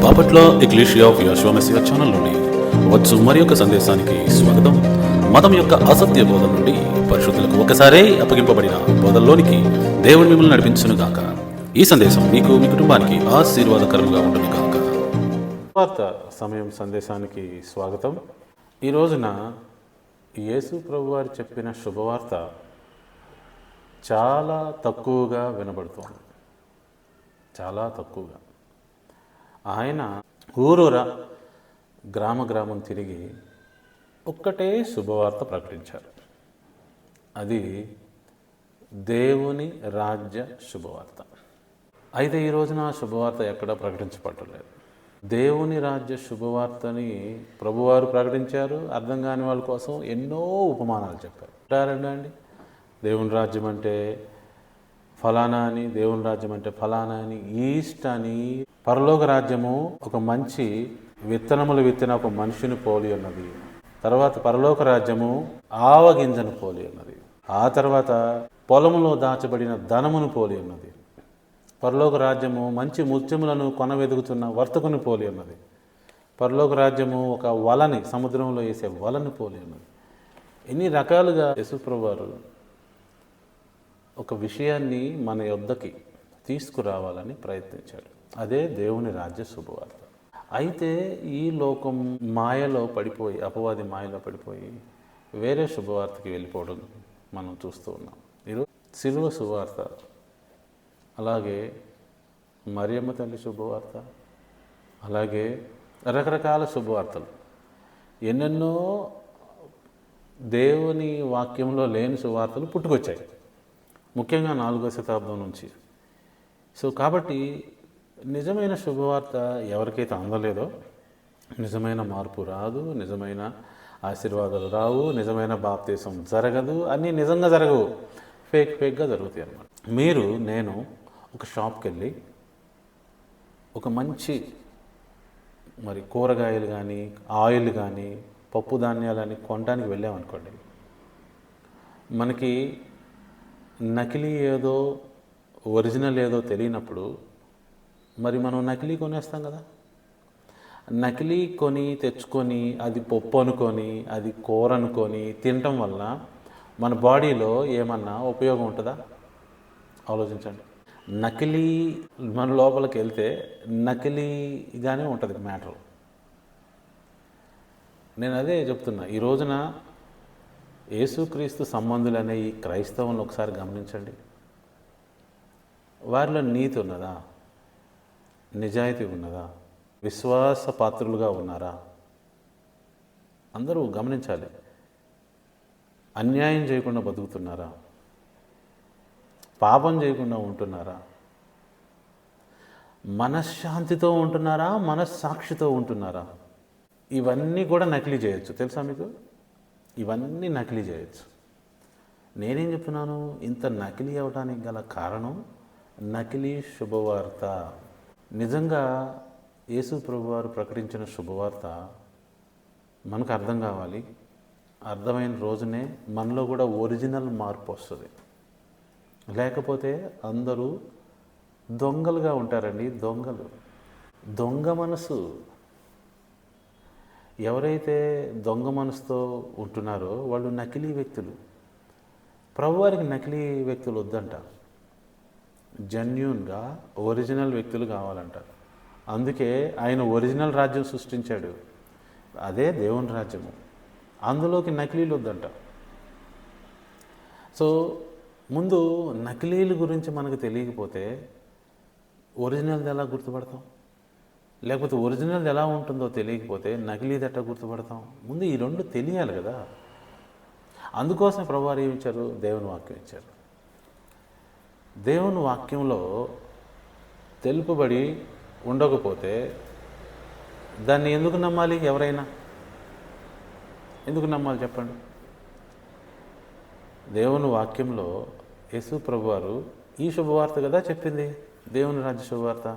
Bapatla ecclesia of Jehovah Messiah channel నుండి వచ్చు మరి యొక్క సందేశానికి స్వాగతం. మతం యొక్క అసత్య బోధన నుండి పరిశుద్ధులకు ఒకసారే అప్పగింపబడిన బోధల్లోనికి దేవుడు మిమ్మల్ని నడిపించును గాక. ఈ సందేశం మీకు మీ కుటుంబానికి ఆశీర్వాదకరంగా ఉంటుంది గాక. వార్త సమయం సందేశానికి స్వాగతం. ఈ రోజున యేసు ప్రభువారు చెప్పిన శుభవార్త చాలా తక్కువగా వినబడుతోంది. చాలా తక్కువగా. ఆయన ఊరూరా గ్రామం తిరిగి ఒక్కటే శుభవార్త ప్రకటించారు. అది దేవుని రాజ్య శుభవార్త. అయితే ఈ రోజున ఆ శుభవార్త ఎక్కడ ప్రకటించబడలేదు. దేవుని రాజ్య శుభవార్తని ప్రభువారు ప్రకటించారు. అర్థం కాని వాళ్ళ కోసం ఎన్నో ఉపమానాలు చెప్పారు. అంటారండి, దేవుని రాజ్యం అంటే ఫలానా అని, దేవుని రాజ్యం అంటే ఫలానా అని, ఈస్ట్ అని. పరలోక రాజ్యము ఒక మంచి విత్తనములు విత్తిన ఒక మనిషిని పోలి ఉన్నది. తర్వాత పరలోక రాజ్యము ఆవగింజను పోలి ఉన్నది. ఆ తర్వాత పొలములో దాచబడిన ధనమును పోలి ఉన్నది. పరలోక రాజ్యము మంచి ముత్యములను కొనవెదుగుతున్న వర్తకుని పోలి ఉన్నది. పరలోక రాజ్యము ఒక వలని, సముద్రంలో వేసే వలని పోలి ఉన్నది. ఎన్ని రకాలుగా యేసుప్రభువు వారు ఒక విషయాన్ని మన యొద్దకి తీసుకురావాలని ప్రయత్నించాడు. అదే దేవుని రాజ్య శుభవార్త. అయితే ఈ లోకం మాయలో పడిపోయి, అపవాది మాయలో పడిపోయి వేరే శుభవార్తకి వెళ్ళిపోవడం మనం చూస్తూ ఉన్నాం. ఈరోజు సిలువ శుభవార్త, అలాగే మరియమ్మ తల్లి శుభవార్త, అలాగే రకరకాల శుభవార్తలు, ఎన్నెన్నో దేవుని వాక్యంలో లేని శుభవార్తలు పుట్టుకొచ్చాయి, ముఖ్యంగా 4వ శతాబ్దం నుంచి. సో కాబట్టి నిజమైన శుభవార్త ఎవరికైతే అందలేదో నిజమైన మార్పు రాదు, నిజమైన ఆశీర్వాదాలు రావు, నిజమైన బాప్తీసం జరగదు, అన్నీ నిజంగా జరగవు, ఫేక్గా జరుగుతాయి అన్నమాట. నేను ఒక షాప్కి వెళ్ళి ఒక మంచి కూరగాయలు కానీ, ఆయిల్ కానీ, పప్పు ధాన్యాలు కానీ కొనడానికి వెళ్ళామనుకోండి, మనకి నకిలీ ఏదో ఒరిజినల్ ఏదో తెలియనప్పుడు మనం నకిలీ కొనేస్తాం కదా. నకిలీ కొని తెచ్చుకొని అది పప్పు అనుకొని, అది కూర అనుకొని తినటం వల్ల మన బాడీలో ఏమన్నా ఉపయోగం ఉంటుందా? ఆలోచించండి. నకిలీ మన లోపలికి వెళ్తే నకిలీగానే ఉంటుంది మ్యాటర్. నేను అదే చెప్తున్నా. ఈ రోజున యేసుక్రీస్తు సంబంధులు అనే ఈ క్రైస్తవులను ఒకసారి గమనించండి. వారిలో నీతి ఉన్నదా? నిజాయితీ ఉన్నదా? విశ్వాస పాత్రులుగా ఉన్నారా? అందరూ గమనించాలి. అన్యాయం చేయకుండా బతుకుతున్నారా? పాపం చేయకుండా ఉంటున్నారా? మనశ్శాంతితో ఉంటున్నారా? మనస్సాక్షితో ఉంటున్నారా? ఇవన్నీ కూడా నకిలీ చేయొచ్చు. తెలుసా మీకు? ఇవన్నీ నకిలీ చేయొచ్చు. నేనేం చెప్తున్నాను, ఇంత నకిలీ అవడానికి గల కారణం నకిలీ శుభవార్త. నిజంగా యేసు ప్రభువారు ప్రకటించిన శుభవార్త మనకు అర్థం కావాలి. అర్థమైన రోజునే మనలో కూడా ఒరిజినల్ మార్పు వస్తుంది. లేకపోతే అందరూ దొంగలుగా ఉంటారండి. దొంగ మనసు. ఎవరైతే దొంగ మనసుతో ఉంటున్నారో వాళ్ళు నకిలీ వ్యక్తులు. ప్రభువారికి నకిలీ వ్యక్తులు వద్దంట. జెన్యూన్గా ఒరిజినల్ వ్యక్తులు కావాలంట. అందుకే ఆయన ఒరిజినల్ రాజ్యం సృష్టించాడు. అదే దేవుని రాజ్యము. అందులోకి నకిలీలు వద్దంట. సో ముందు నకిలీల గురించి మనకు తెలియకపోతే ఒరిజినల్ది ఎలా గుర్తుపడతాం? లేకపోతే ఒరిజినల్ది ఎలా ఉంటుందో తెలియకపోతే నకిలీది ఎట్లా గుర్తుపడతాం? ముందు ఈ రెండు తెలియాలి కదా. అందుకోసం ప్రభువారు ఏమి ఇచ్చారు? దేవుని వాక్యం ఇచ్చారు. దేవుని వాక్యంలో తెలుపబడి ఉండకపోతే దాన్ని ఎందుకు నమ్మాలి? ఎవరైనా ఎందుకు నమ్మాలి చెప్పండి? దేవుని వాక్యంలో యేసు ప్రభువారు ఈ శుభవార్త కదా చెప్పింది, దేవుని రాజ్య శుభవార్త.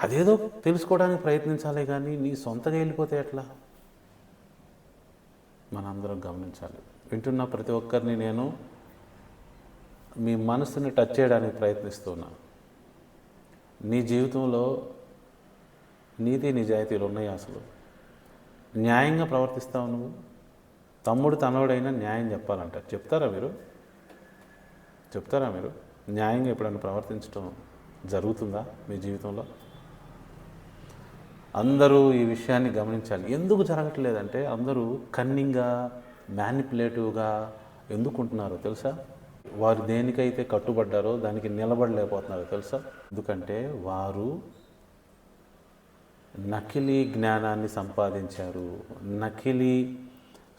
అదేదో తెలుసుకోవడానికి ప్రయత్నించాలి, కానీ నీ సొంతగా వెళ్ళిపోతే ఎట్లా? మనందరం గమనించాలి. వింటున్న ప్రతి ఒక్కరిని నేను మీ మనసుని టచ్ చేయడానికి ప్రయత్నిస్తున్నా. నీ జీవితంలో నీతి నిజాయితీలు ఉన్నాయి అసలు? న్యాయంగా ప్రవర్తిస్తావు నువ్వు? తమ్ముడు తనోడైనా న్యాయం చెప్పాలంటారు. చెప్తారా మీరు? న్యాయంగా ఎప్పుడైనా ప్రవర్తించడం జరుగుతుందా మీ జీవితంలో? అందరూ ఈ విషయాన్ని గమనించాలి. ఎందుకు జరగట్లేదంటే అందరూ కన్నింగ్గా, మ్యానిపులేటివ్గా ఎందుకు ఉంటున్నారో తెలుసా? వారు దేనికైతే కట్టుబడ్డారో దానికి నిలబడలేకపోతున్నారో తెలుసా? ఎందుకంటే వారు నకిలీ జ్ఞానాన్ని సంపాదించారు, నకిలీ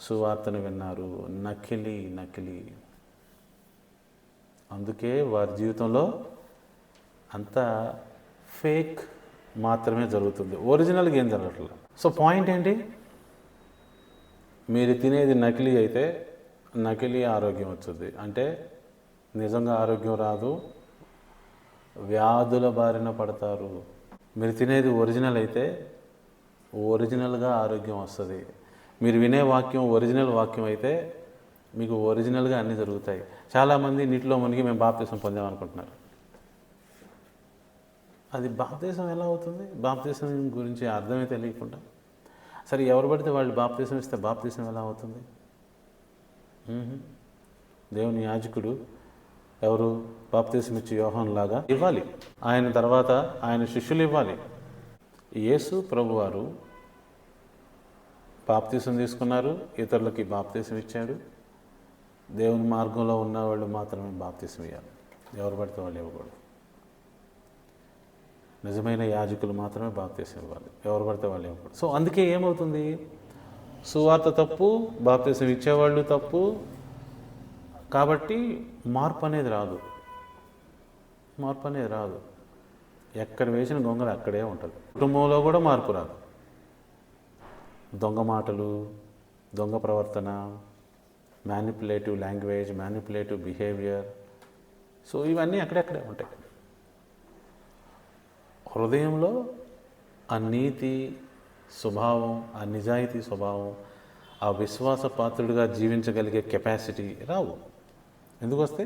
సువార్తను విన్నారు, నకిలీ. అందుకే వారి జీవితంలో అంతా ఫేక్ మాత్రమే జరుగుతుంది, ఒరిజినల్గా ఏం జరగట్లేదు. సో పాయింట్ ఏంటి? మీరు తినేది నకిలీ అయితే నకిలీ ఆరోగ్యం వచ్చింది అంటే నిజంగా ఆరోగ్యం రాదు, వ్యాధుల బారిన పడతారు. మీరు తినేది ఒరిజినల్ అయితే ఒరిజినల్గా ఆరోగ్యం వస్తుంది. మీరు వినే వాక్యం ఒరిజినల్ వాక్యం అయితే మీకు ఒరిజినల్గా అన్నీ జరుగుతాయి. చాలామంది నీటిలో మునిగి మేము బాప్తిసం పొందామనుకుంటున్నారు. అది బాప్తిసం ఎలా అవుతుంది? బాప్తిసం గురించి అర్థమే తెలియకుండా సరే ఎవరు పడితే వాళ్ళు బాప్తిసం ఇస్తే బాప్తిసం ఎలా అవుతుంది? దేవుని యాజకుడు ఎవరు? బాప్తిసం ఇచ్చి యోహాను లాగా ఇవ్వాలి. ఆయన తర్వాత ఆయన శిష్యులు ఇవ్వాలి. యేసు ప్రభువారు బాప్తిసం తీసుకున్నారు, ఇతరులకి బాప్తిసం ఇచ్చాడు. దేవుని మార్గంలో ఉన్నవాళ్ళు మాత్రమే బాప్తిసం ఇవ్వాలి, ఎవరు పడితే వాళ్ళు ఇవ్వకూడదు. నిజమైన యాజకులు మాత్రమే బాప్తిసం ఇవ్వాలి, ఎవరు పడితే వాళ్ళు ఇవ్వకూడదు. సో అందుకే ఏమవుతుంది? సువార్త తప్పు, బాప్తిసం ఇచ్చేవాళ్ళు తప్పు, కాబట్టి మార్పు అనేది రాదు. ఎక్కడ వేసిన గొంగలు అక్కడే ఉంటుంది. కుటుంబంలో కూడా మార్పు రాదు. దొంగ మాటలు, దొంగ ప్రవర్తన, manipulative language, manipulative behaviour, so ఇవన్నీ అక్కడెక్కడే ఉంటాయి. హృదయంలో ఆ నీతి స్వభావం, ఆ నిజాయితీ స్వభావం, ఆ విశ్వాస పాత్రుడిగా జీవించగలిగే కెపాసిటీ రావు. ఎందుకు వస్తే?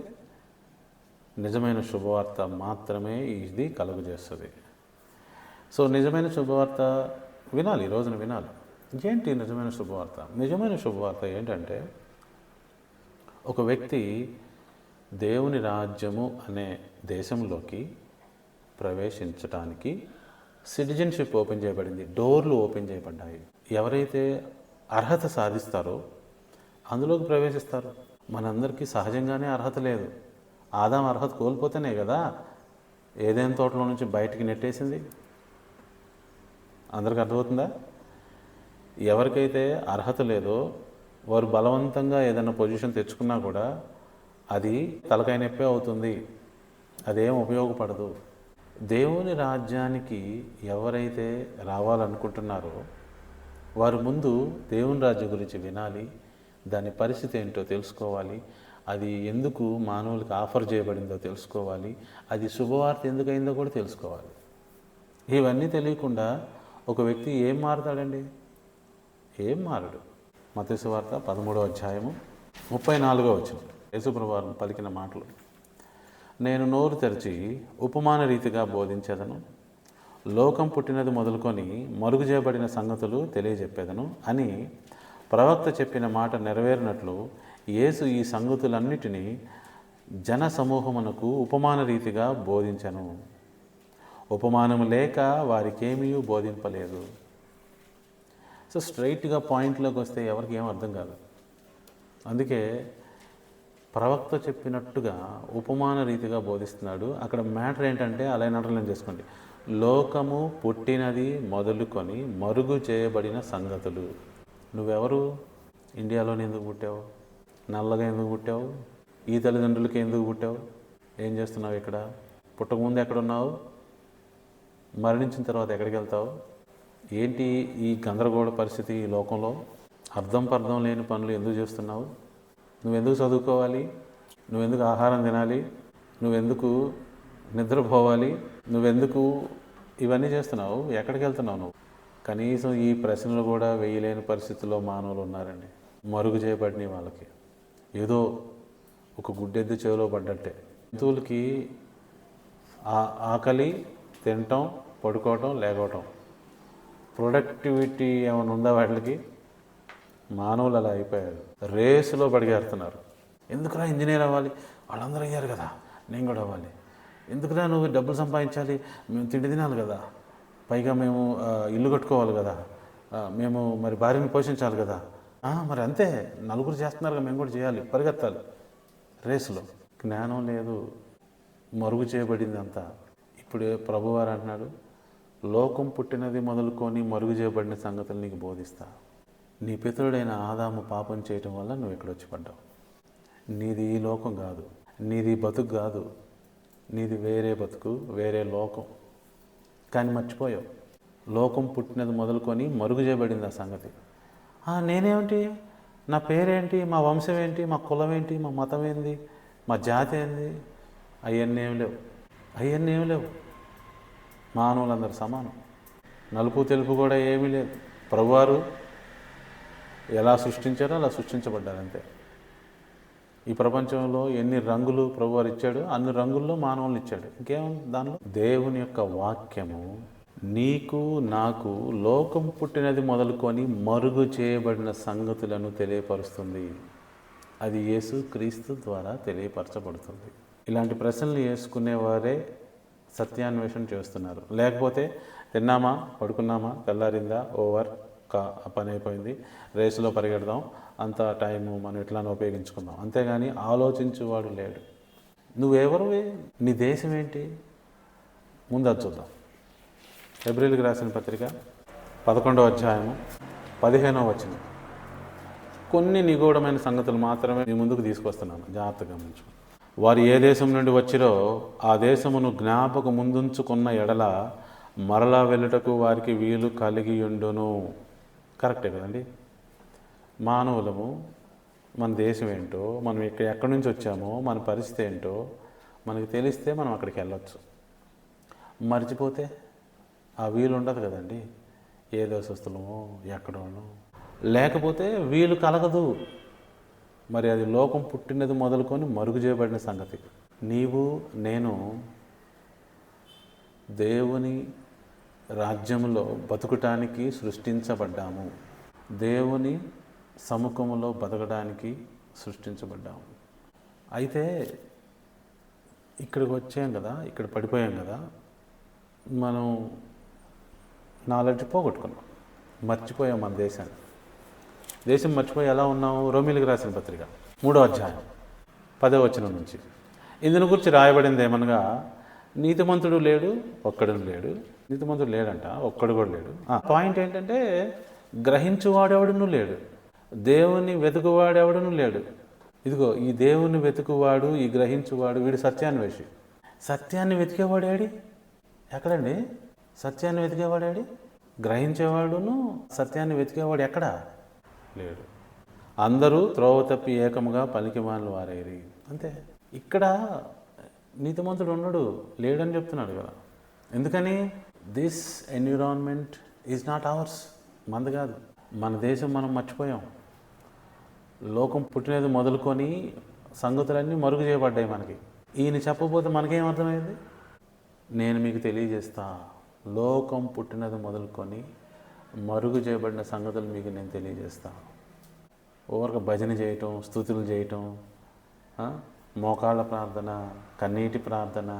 నిజమైన శుభవార్త మాత్రమే ఇది కలుగజేస్తుంది. సో నిజమైన శుభవార్త వినాలి, ఈ రోజున వినాలి. ఏంటి నిజమైన శుభవార్త? నిజమైన శుభవార్త ఏంటంటే ఒక వ్యక్తి దేవుని రాజ్యము అనే దేశంలోకి ప్రవేశించడానికి సిటిజన్షిప్ ఓపెన్ చేయబడింది, డోర్లు ఓపెన్ చేయబడ్డాయి. ఎవరైతే అర్హత సాధిస్తారో అందులోకి ప్రవేశిస్తారు. మనందరికీ సహజంగానే అర్హత లేదు. ఆదాం అర్హత కోల్పోతేనే కదా ఏదైనా తోటలో నుంచి బయటికి నెట్టేసింది. అందరికీ అర్థమవుతుందా? ఎవరికైతే అర్హత లేదో వారు బలవంతంగా ఏదైనా పొజిషన్ తెచ్చుకున్నా కూడా అది తలకాయ నొప్పే అవుతుంది, అదేం ఉపయోగపడదు. దేవుని రాజ్యానికి ఎవరైతే రావాలనుకుంటున్నారో వారు ముందు దేవుని రాజ్యం గురించి వినాలి, దాని పరిస్థితి ఏంటో తెలుసుకోవాలి, అది ఎందుకు మానవులకు ఆఫర్ చేయబడిందో తెలుసుకోవాలి, అది శుభవార్త ఎందుకైందో కూడా తెలుసుకోవాలి. ఇవన్నీ తెలియకుండా ఒక వ్యక్తి ఏం మారుతాడండి? ఏం మారడు. మత్తయి సువార్త 13వ అధ్యాయము 34వ వచనం యేసుప్రభువు వారు పలికిన మాటలు. నేను నోరు తెరిచి ఉపమాన రీతిగా బోధించేదను, లోకం పుట్టినది మొదలుకొని మరుగు చేయబడిన సంగతులు తెలియజెప్పేదను అని ప్రవక్త చెప్పిన మాట నెరవేరినట్లు యేసు ఈ సంగతులన్నిటినీ జన సమూహమునకు ఉపమాన రీతిగా బోధించెను. ఉపమానము లేక వారికేమీ బోధింపలేదు. సో స్ట్రైట్గా పాయింట్లోకి వస్తే ఎవరికి ఏం అర్థం కాదు. అందుకే ప్రవక్త చెప్పినట్టుగా ఉపమాన రీతిగా బోధిస్తున్నాడు. అక్కడ మ్యాటర్ ఏంటంటే అలా అండర్లైన్ చేసుకోండి. లోకము పుట్టినది మొదలుకొని మరుగు చేయబడిన సంగతులు. నువ్వెవరు? ఇండియాలోనే ఎందుకు పుట్టావు? నల్లగా ఎందుకు పుట్టావు? ఈ తల్లిదండ్రులకి ఎందుకు పుట్టావు? ఏం చేస్తున్నావు ఇక్కడ? పుట్టకముందు ఎక్కడున్నావు? మరణించిన తర్వాత ఎక్కడికి వెళ్తావు? ఏంటి ఈ గందరగోళ పరిస్థితి ఈ లోకంలో? అర్థం పర్థం లేని పనులు ఎందుకు చేస్తున్నావు? నువ్వెందుకు చదువుకోవాలి? నువ్వెందుకు ఆహారం తినాలి? నువ్వెందుకు నిద్రపోవాలి? నువ్వెందుకు ఇవన్నీ చేస్తున్నావు? ఎక్కడికి వెళ్తున్నావు నువ్వు? కనీసం ఈ ప్రశ్నలు కూడా వేయలేని పరిస్థితుల్లో మానవులు ఉన్నారండి. మరుగు చేయబడిన వాళ్ళకి ఏదో ఒక గుడ్డెద్దు చెవిలో పడ్డట్టే. జంతువులకి ఆకలి, తినటం, పడుకోవటం, లేకపోవటం ప్రొడక్టివిటీ ఏమైనా ఉందా వాటికి? మానవులు అలా అయిపోయారు, రేసులో పరిగెడుతున్నారు. ఎందుకురా ఇంజనీర్ అవ్వాలి, వాళ్ళందరూ అయ్యారు కదా, నేను కూడా అవ్వాలి. ఎందుకురా నువ్వు డబ్బులు సంపాదించాలి, మేము తిండి తినాలి కదా, పైగా మేము ఇల్లు కట్టుకోవాలి కదా, మేము మరి భార్యను పోషించాలి కదా, మరి అంతే నలుగురు చేస్తున్నారు మేము కూడా చేయాలి, పరిగెత్తాలి రేసులో. జ్ఞానం లేదు, మరుగు చేయబడింది అంతా. ఇప్పుడు ప్రభువారు అంటున్నాడు, లోకం పుట్టినది మొదలుకొని మరుగు చేయబడిన సంగతులు నీకు బోధిస్తా. నీ పితరుడైన ఆదాము పాపం చేయటం వల్ల నువ్వు ఇక్కడ వచ్చి పడ్డావు. నీది ఈ లోకం కాదు, నీది బతుకు కాదు, నీది వేరే బతుకు, వేరే లోకం. కానీ మర్చిపోయావు, లోకం పుట్టినది మొదలుకొని మరుగు చేయబడింది ఆ సంగతి. నేనేమిటి, నా పేరేంటి, మా వంశం ఏంటి, మా కులం ఏంటి, మా మతం ఏంది, మా జాతి ఏంది, అవన్నీ ఏం లేవు. మానవులందరూ సమానం, నలుపు తెలుపు కూడా ఏమీ లేదు. ప్రభువారు ఎలా సృష్టించారో అలా సృష్టించబడ్డారు అంతే. ఈ ప్రపంచంలో ఎన్ని రంగులు ప్రభువారు ఇచ్చాడో అన్ని రంగుల్లో మానవులను ఇచ్చాడు. ఇంకేముంది దానిలో? దేవుని యొక్క వాక్యము నీకు నాకు లోకం పుట్టినది మొదలుకొని మరుగు చేయబడిన సంగతులను తెలియపరుస్తుంది. అది యేసు క్రీస్తు ద్వారా తెలియపరచబడుతుంది. ఇలాంటి ప్రశ్నలు వేసుకునేవారే సత్యాన్వేషణ చేస్తున్నారు. లేకపోతే తిన్నామా, పడుకున్నామా, తెల్లారిందా, ఓవర్, పని అయిపోయింది, రేసులో పరిగెడదాం, అంత టైము మనం ఎట్లానో ఉపయోగించుకుందాం, అంతేగాని ఆలోచించేవాడు లేడు. నువ్వెవరువే, నీ దేశం ఏంటి, ముందు అది చూద్దాం. హెబ్రీయులకు రాసిన పత్రిక 11వ అధ్యాయము 15వ వచనం. కొన్ని నిగూఢమైన సంగతులు మాత్రమే నీ ముందుకు తీసుకొస్తున్నాను, జాగ్రత్తగా గమనించు. వారు ఏ దేశం నుండి వచ్చిరో ఆ దేశమును జ్ఞాపక ముందుంచుకున్న ఎడల మరలా వెళ్ళుటకు వారికి వీలు కలిగి ఉండును. కరెక్టే కదండి. మానవులము, మన దేశం ఏంటో, మనం ఎక్కడి నుంచి వచ్చామో, మన పరిస్థితి ఏంటో మనకి తెలిస్తే మనం అక్కడికి వెళ్ళొచ్చు. మర్చిపోతే ఆ వీలు ఉండదు కదండి. ఏ దేశస్తులమో ఎక్కడోనో, లేకపోతే వీలు కలగదు. మరి అది లోకం పుట్టినది మొదలుకొని మరుగు చేయబడిన సంగతి. నీవు నేను దేవుని రాజ్యంలో బతుకటానికి సృష్టించబడ్డాము, దేవుని సముఖంలో బతకడానికి సృష్టించబడ్డాము. అయితే ఇక్కడికి వచ్చాం కదా, ఇక్కడ పడిపోయాం కదా, మనం నాలెడ్జ్ పోగొట్టుకున్నాం, మర్చిపోయాం మన దేశాన్ని. దేశం మర్చిపోయి ఎలా ఉన్నాము? రోమీయులకు రాసిన పత్రిక 3వ అధ్యాయం 10వ వచనం నుంచి ఇందుని గురించి రాయబడింది ఏమనగా, నీతిమంతుడు లేడు, ఒక్కడు లేడు. నీతిమంతుడు లేడంట, ఒక్కడు కూడా లేడు. పాయింట్ ఏంటంటే, గ్రహించువాడెవడును లేడు, దేవుని వెతుకువాడెవడును లేడు. ఇదిగో ఈ దేవుని వెతుకువాడు, ఈ గ్రహించువాడు, వీడు సత్యాన్వేషి. సత్యాన్ని వెతికేవాడేడి? ఎక్కడండి సత్యాన్ని వెతికేవాడేడి? గ్రహించేవాడును సత్యాన్ని వెతికేవాడు ఎక్కడా లేడు. అందరూ త్రోవ తప్పి ఏకముగా పలికిమాలిన వారైరి. అంతే. ఇక్కడ నీతిమంతుడు ఉన్నాడు, లేడని చెప్తున్నాడు కదా. ఎందుకని? This environment is not hours, మనది కాదు. మన దేశం మనం మర్చిపోయాం. లోకం పుట్టినది మొదలుకొని సంగతులన్నీ మరుగు చేయబడ్డాయి మనకి. ఈయన చెప్పబోతే మనకేం అర్థమైంది? నేను మీకు తెలియజేస్తా, లోకం పుట్టినది మొదలుకొని మరుగు చేయబడిన సంగతులు మీకు నేను తెలియజేస్తా. ఓవర్గా భజన చేయటం, స్తుతులు చేయటం, మోకాళ్ళ ప్రార్థన, కన్నీటి ప్రార్థన,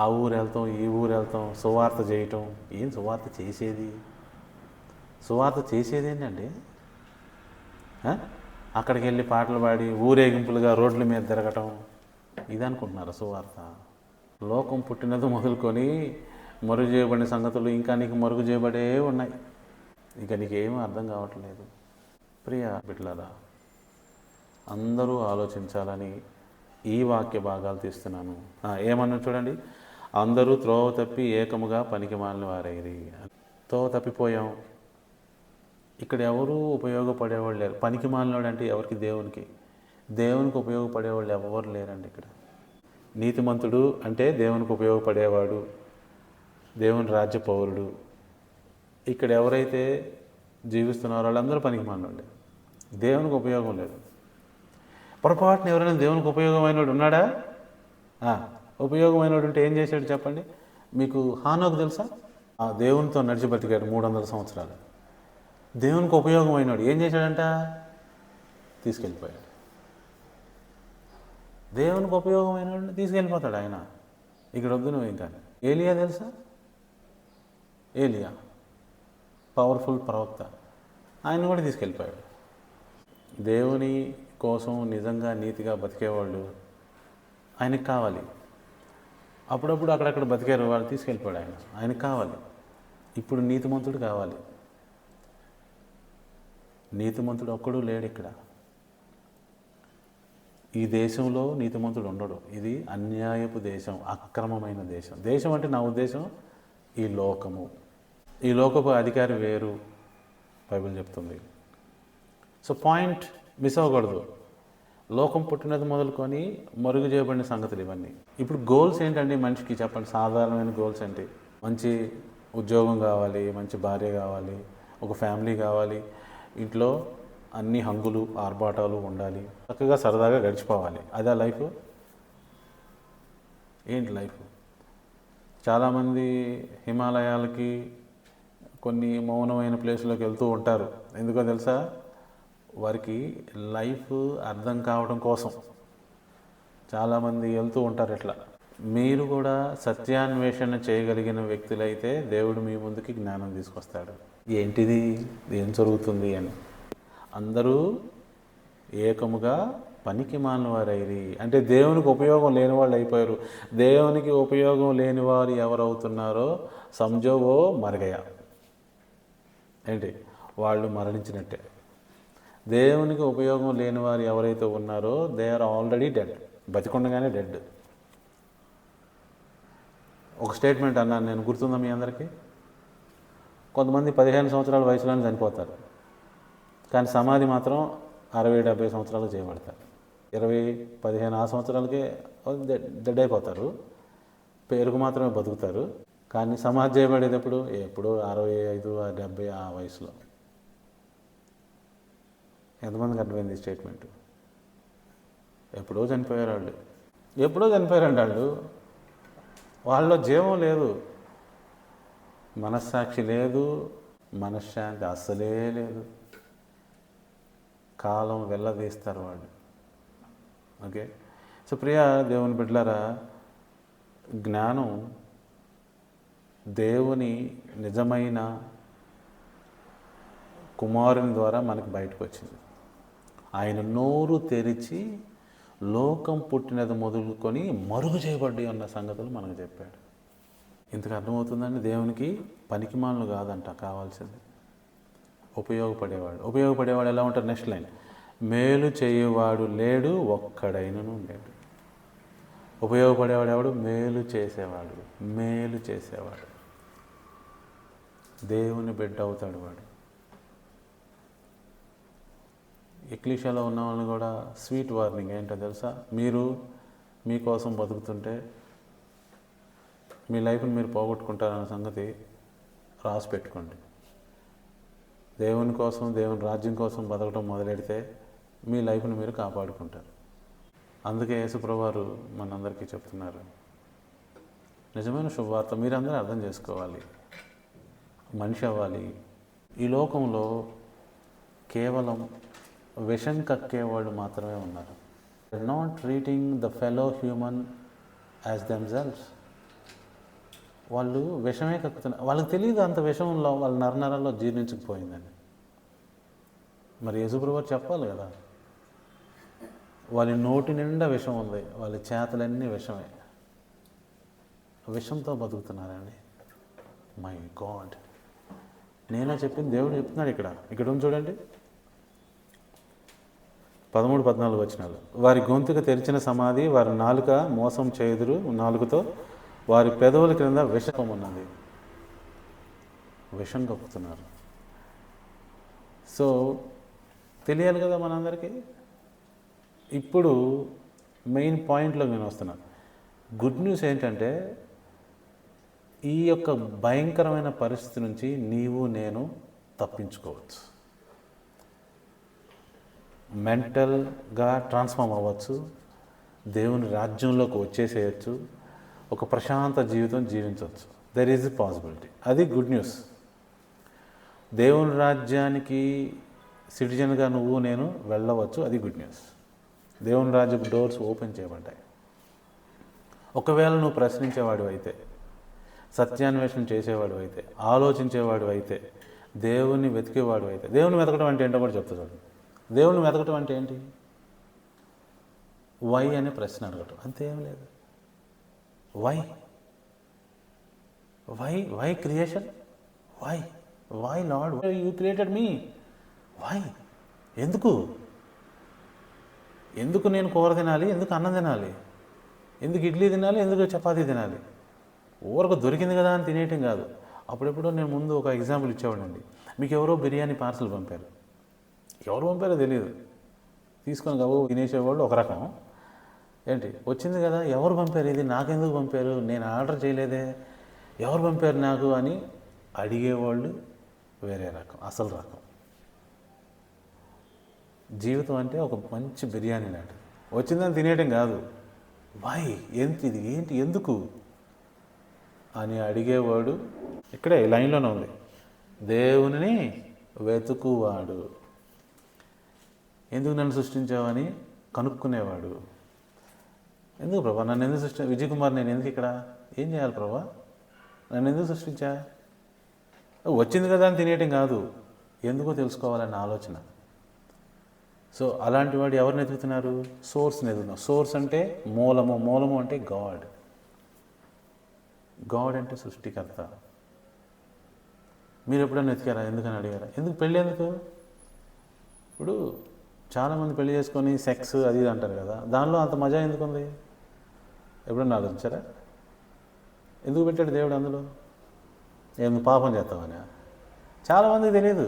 ఆ ఊరు వెళ్తాం, ఈ ఊరు వెళ్తాం, సువార్త చేయటం. ఏం సువార్త చేసేది? సువార్త చేసేది ఏంటండి? అక్కడికి వెళ్ళి పాటలు పాడి ఊరేగింపులుగా రోడ్ల మీద తిరగటం, ఇది అనుకుంటున్నారా సువార్త? లోకం పుట్టినది మొదలుకొని మరుగు చేయబడిన సంగతులు ఇంకా నీకు మరుగు చేయబడే ఉన్నాయి. ఇక నీకేమీ అర్థం కావట్లేదు. ప్రియ బిడ్డలారా, అందరూ ఆలోచించాలని ఈ వాక్య భాగాలు తీస్తున్నాను. ఏమన్నా చూడండి, అందరూ త్రోవ తప్పి ఏకముగా పనికిమాలిన వారైరి. త్రోవ తప్పిపోయాం. ఇక్కడ ఎవరు ఉపయోగపడేవాళ్ళు లేరు. పనికిమాలినోడు అంటే ఎవరికి? దేవునికి. దేవునికి ఉపయోగపడేవాళ్ళు ఎవరు లేరండి ఇక్కడ. నీతిమంతుడు అంటే దేవునికి ఉపయోగపడేవాడు, దేవుని రాజ్య పౌరుడు. ఇక్కడ ఎవరైతే జీవిస్తున్నారో వాళ్ళందరూ పనికిమాలినోళ్ళే, దేవునికి ఉపయోగం లేదు. పొరపాటున ఎవరైనా దేవునికి ఉపయోగమైనడు ఉన్నాడా? ఉపయోగమైనడు ఉంటే ఏం చేశాడు చెప్పండి? మీకు హానోకు తెలుసా? ఆ దేవునితో నడిచి బతికాడు 300 సంవత్సరాలు. దేవునికి ఉపయోగమైనడు ఏం చేశాడంట? తీసుకెళ్ళిపోయాడు. దేవునికి ఉపయోగమైనవాడిని తీసుకెళ్ళిపోతాడు ఆయన. ఇక్కడ వద్దు నువ్వు ఇంకా. ఏలియా తెలుసా? ఏలియా పవర్ఫుల్ ప్రవక్త, ఆయన కూడా తీసుకెళ్ళిపోయాడు. దేవుని కోసం నిజంగా నీతిగా బతికేవాళ్ళు ఆయనకి కావాలి. అప్పుడప్పుడు అక్కడక్కడ బతికారు, వాళ్ళు తీసుకెళ్ళిపోయాడు ఆయన. ఆయనకు కావాలి. ఇప్పుడు నీతిమంతుడు కావాలి. నీతిమంతుడు ఒక్కడు లేడు ఇక్కడ. ఈ దేశంలో నీతిమంతుడు ఉండడు. ఇది అన్యాయపు దేశం, అక్రమమైన దేశం. దేశం అంటే నా ఉద్దేశం ఈ లోకము. ఈ లోకపు అధికారి వేరు, బైబిల్ చెప్తుంది. సో పాయింట్ మిస్ అవ్వకూడదు. లోకం పుట్టినది మొదలుకొని మరుగు చేయబడిన సంగతులు ఇవన్నీ. ఇప్పుడు గోల్స్ ఏంటండి మనిషికి? చెప్పండి. సాధారణమైన గోల్స్ ఏంటి? మంచి ఉద్యోగం కావాలి, మంచి భార్య కావాలి, ఒక ఫ్యామిలీ కావాలి, ఇంట్లో అన్ని హంగులు ఆర్భాటాలు ఉండాలి, చక్కగా సరదాగా గడిచిపోవాలి. అదే లైఫ్? ఏంటి లైఫ్? చాలామంది హిమాలయాలకి కొన్ని మౌనమైన ప్లేస్లోకి వెళ్తూ ఉంటారు. ఎందుకో తెలుసా? వారికి లైఫ్ అర్థం కావడం కోసం చాలామంది వెళ్తూ ఉంటారు. ఇట్లా మీరు కూడా సత్యాన్వేషణ చేయగలిగిన వ్యక్తులైతే దేవుడు మీ ముందుకి జ్ఞానం తీసుకొస్తాడు. ఏంటిది, ఏం జరుగుతుంది అని. అందరూ ఏకముగా పనికి మాలినవారైరి అంటే దేవునికి ఉపయోగం లేని వాళ్ళు అయిపోయారు. దేవునికి ఉపయోగం లేని వారు ఎవరవుతున్నారో సంజోవో మరగయ, ఏంటి వాళ్ళు మరణించినట్టే. దేవునికి ఉపయోగం లేని వారు ఎవరైతే ఉన్నారో దే ఆర్ ఆల్రెడీ డెడ్, బతికుండగానే డెడ్. ఒక స్టేట్మెంట్ అన్నాను నేను, గుర్తుందా మీ అందరికీ? కొంతమంది 15 సంవత్సరాల వయసులోనే చనిపోతారు, కానీ సమాధి మాత్రం 60-70 సంవత్సరాలు చేయబడతారు. 20-15 ఆ సంవత్సరాలకే డెడ్ అయిపోతారు. పేరుకు మాత్రమే బతుకుతారు, కానీ సమాధి చేయబడేటప్పుడు ఎప్పుడో 65-70 ఆ వయసులో. ఎంతమందికి అర్థమైంది స్టేట్మెంట్? ఎప్పుడో చనిపోయారు వాళ్ళు. ఎప్పుడో చనిపోయారండి వాళ్ళు. వాళ్ళలో జీవం లేదు, మనస్సాక్షి లేదు, మనశ్శాంతి అస్సలే లేదు. కాలం వెళ్ళదీస్తారు వాళ్ళు. ఓకే. సో ప్రియా దేవుని బిడ్డలారా, జ్ఞానం దేవుని నిజమైన కుమారుని ద్వారా మనకు బయటకు వచ్చింది. ఆయన నోరు తెరిచి లోకం పుట్టినది మొదలుకొని మరుగు చేయబడ్డాయి అన్న సంగతులు మనకు చెప్పాడు. ఇంతకు అర్థమవుతుందండి. దేవునికి పనికిమాలను కాదంట కావాల్సింది, ఉపయోగపడేవాడు. ఉపయోగపడేవాడు ఎలా ఉంటారు? నెక్స్ట్ లైన్, మేలు చేయవాడు లేడు, ఒక్కడైనను లేడు. ఉపయోగపడేవాడు ఎవడు? మేలు చేసేవాడు. మేలు చేసేవాడు దేవుని బిడ్డ అవుతాడు వాడు. ఎక్లీషియాలో ఉన్న వాళ్ళని కూడా స్వీట్ వార్నింగ్ ఏంటో తెలుసా? మీరు మీకోసం బతుకుతుంటే మీ లైఫ్ని మీరు పోగొట్టుకుంటారన్న సంగతి రాసి పెట్టుకోండి. దేవుని కోసం, దేవుని రాజ్యం కోసం బతకడం మొదలెడితే మీ లైఫ్ని మీరు కాపాడుకుంటారు. అందుకే యేసుప్రభువారు మనందరికీ చెప్తున్నారు, నిజమైన శుభవార్త మీరందరూ అర్థం చేసుకోవాలి, మనిషి అవ్వాలి. ఈ లోకంలో కేవలం విషం కక్కేవాళ్ళు మాత్రమే ఉన్నారు. They not treating the fellow human as themselves. వాళ్ళు విషమే కక్కుతున్నారు. వాళ్ళకి తెలియదు అంత విషంలో వాళ్ళ నరనరాల్లో జీర్ణించకపోయిందని. మరి యేసుప్రభువారు చెప్పాలి కదా, వాళ్ళ నోటి నిండా విషం ఉంది, వాళ్ళ చేతలన్నీ విషమే, విషంతో బతుకుతున్నారండి. మై గాడ్, నేనే చెప్పింది దేవుడు చెప్తున్నాడు. ఇక్కడ ఉంది చూడండి, 13-14 వచనాలు. వారి గొంతుకు తెరిచిన సమాధి, వారి నాలుక మోసం చేదురు, నాలుగుతో వారి పెదవుల క్రింద విషం ఉన్నది. విషం కప్పుతున్నారు. సో తెలియాలి కదా మనందరికీ. ఇప్పుడు మెయిన్ పాయింట్లో నేను వస్తున్నాను. గుడ్ న్యూస్ ఏంటంటే, ఈ యొక్క భయంకరమైన పరిస్థితి నుంచి నీవు నేను తప్పించుకోవచ్చు. మెంటల్గా ట్రాన్స్ఫార్మ్ అవ్వచ్చు, దేవుని రాజ్యంలోకి వచ్చేసేయచ్చు, ఒక ప్రశాంత జీవితం జీవించవచ్చు. There is a possibility. అది గుడ్ న్యూస్. దేవుని రాజ్యానికి సిటిజన్గా నువ్వు నేను వెళ్ళవచ్చు, అది గుడ్ న్యూస్. దేవుని రాజ్యపు డోర్స్ ఓపెన్ చేయబడ్డాయి. ఒకవేళ నువ్వు ప్రశ్నించేవాడు అయితే, సత్యాన్వేషణ చేసేవాడు అయితే, ఆలోచించేవాడు అయితే, దేవుణ్ణి వెతికేవాడు అయితే, దేవుని వెతకడం అంటే ఏంటో కూడా చెప్తా చూడండి. దేవుణ్ణి వెతకడం అంటే ఏంటి? వై అనే ప్రశ్న అడగటం, అంతేం లేదు. Why why why creation, why why lord you created me, why, ఎందుకు ఎందుకు నేను కూర తినాలి, ఎందుకు అన్నం తినాలి, ఎందుకు ఇడ్లీ తినాలి, ఎందుకు చపాతీ తినాలి? ఊరకు దొరికింది కదా అని తినేయటం కాదు. అప్పుడెప్పుడో నేను ముందు ఒక ఎగ్జాంపుల్ ఇచ్చేవాడండి. మీకు ఎవరో బిర్యానీ పార్సల్ పంపారు, ఎవరు పంపారో తెలియదు, తీసుకొని గబు తినేసేవాళ్ళు ఒక రకం. ఏంటి వచ్చింది కదా, ఎవరు పంపారు, ఇది నాకెందుకు పంపారు, నేను ఆర్డర్ చేయలేదే, ఎవరు పంపారు నాకు అని అడిగేవాళ్ళు వేరే రకం, అసలు రకం. జీవితం అంటే ఒక మంచి బిర్యానీ లాంటిది, వచ్చిందని తినేయటం కాదు. వై, ఇది ఏంటి, ఎందుకు అని అడిగేవాడు ఇక్కడే లైన్లోనే ఉంది. దేవునిని వెతుకువాడు, ఎందుకు నన్ను సృష్టించావని కనుక్కునేవాడు. ఎందుకు ప్రభా నన్ను ఎందుకు విజయ్ కుమార్ నేను ఎందుకు ఇక్కడ, ఏం చేయాలి ప్రభా, నన్ను ఎందుకు సృష్టించా? వచ్చింది కదా అని తినేయటం కాదు, ఎందుకో తెలుసుకోవాలన్న ఆలోచన. సో అలాంటి వాడు ఎవరిని ఎదుగుతున్నారు? సోర్స్ని ఎదుగుతున్నాం. సోర్స్ అంటే మూలము, మూలము అంటే గాడ్. గాడ్ అంటే సృష్టికర్త. మీరు ఎప్పుడైనా ఎతికారా? ఎందుకని అడిగారా? ఎందుకు పెళ్ళి ఎందుకు? ఇప్పుడు చాలామంది పెళ్లి చేసుకొని సెక్స్ అది ఇది అంటారు కదా, దానిలో అంత మజా ఎందుకు ఉంది? ఎప్పుడన్నా ఆలోచించారా? ఎందుకు పెట్టాడు దేవుడు అందులో? ఏమి పాపం చేస్తామని చాలామందికి తెలియదు.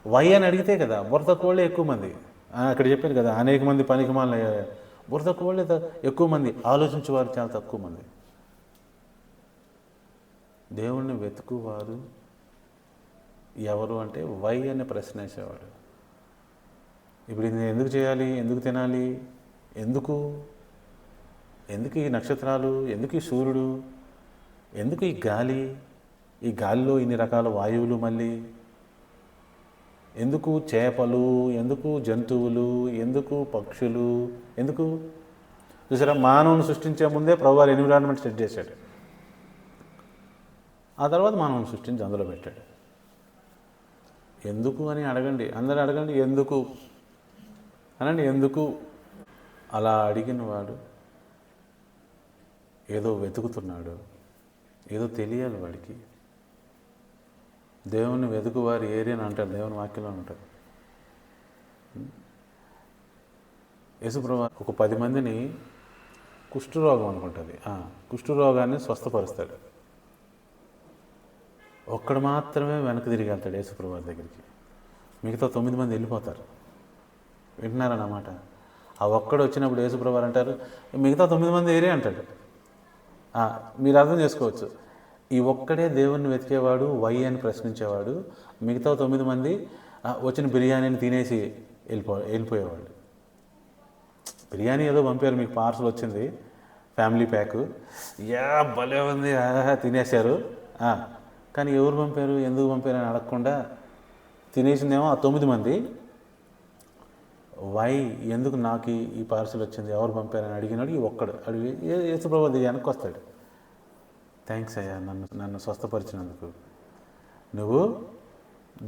వై అని అడిగితే కదా, బురద కోళ్ళే ఎక్కువ మంది. అక్కడ చెప్పారు కదా, అనేక మంది పనికిమాలిన బురద కోళ్ళే ఎక్కువ మంది, ఆలోచించేవారు చాలా తక్కువ మంది. దేవుణ్ణి వెతుకువారు ఎవరు అంటే వై అనే ప్రశ్న వేసేవాడు. ఇప్పుడు ఇది ఎందుకు చేయాలి, ఎందుకు తినాలి, ఎందుకు ఎందుకు ఈ నక్షత్రాలు, ఎందుకు ఈ సూర్యుడు, ఎందుకు ఈ గాలి, ఈ గాలిలో ఇన్ని రకాల వాయువులు, మళ్ళీ ఎందుకు చేపలు, ఎందుకు జంతువులు, ఎందుకు పక్షులు, ఎందుకు? చూసారా, మానవుని సృష్టించే ముందే ప్రభువు ఎన్విరాన్మెంట్ సెట్ చేశాడు, ఆ తర్వాత మానవుని సృష్టించి అందులో పెట్టాడు. ఎందుకు అని అడగండి, అందరూ అడగండి, ఎందుకు అనండి, ఎందుకు. అలా అడిగిన వాడు ఏదో వెతుకుతున్నాడు, ఏదో తెలియాలి వాడికి. దేవుని వెతుకువారు ఏరి అని అంటారు, దేవుని వాక్యంలో ఉంటారు. యేసుప్రభు ఒక 10 మందిని కుష్ఠరోగం అనుకుంటుంది, కుష్ఠరోగాన్ని స్వస్థపరుస్తాడు. ఒక్కడు మాత్రమే వెనక్కి తిరిగి వెళ్తాడు యేసుప్రభు దగ్గరికి, మిగతా 9 మంది వెళ్ళిపోతారు. వింటున్నారన్నమాట. ఆ ఒక్కడు వచ్చినప్పుడు యేసుప్రభు అంటారు, మిగతా 9 మంది ఏరే అంటాడు. మీరు అర్థం చేసుకోవచ్చు, ఈ ఒక్కడే దేవుణ్ణి వెతికేవాడు, వై అని ప్రశ్నించేవాడు. మిగతా 9 మంది వచ్చిన బిర్యానీని తినేసి వెళ్ళిపోయేవాడు. బిర్యానీ ఏదో పంపారు, మీకు పార్సల్ వచ్చింది, ఫ్యామిలీ ప్యాక్, భలే ఉంది, తినేశారు. కానీ ఎవరు పంపారు, ఎందుకు పంపారు అని అడగకుండా తినేసిందేమో ఆ 9 మంది. వై, ఎందుకు నాకు ఈ పార్సల్ వచ్చింది, ఎవరు పంపారని అడిగినాడు ఈ ఒక్కడు. అడిగి యేసుప్రభు వెనక్కి వస్తాడు, థ్యాంక్స్ అయ్యా, నన్ను స్వస్థపరిచినందుకు, నువ్వు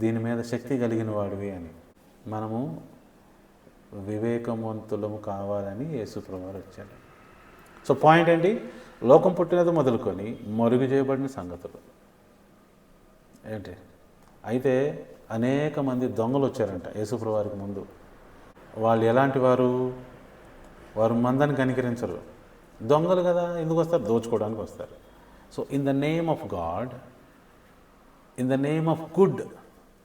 దీని మీద శక్తి కలిగిన వాడివి అని. మనము వివేకవంతులము కావాలని యేసుప్రభు వచ్చాడు. సో పాయింట్ ఏంటి? లోకం పుట్టినది మొదలుకొని మరుగు చేయబడిన సంగతులు ఏంటి? అయితే అనేక మంది దొంగలు వచ్చారంట యేసుప్రభు వారికి ముందు. వాళ్ళు ఎలాంటి వారు? వారు మందని కనికరించరు, దొంగలు కదా, ఎందుకు వస్తారు? దోచుకోవడానికి వస్తారు. So in the name of God, in the name of good,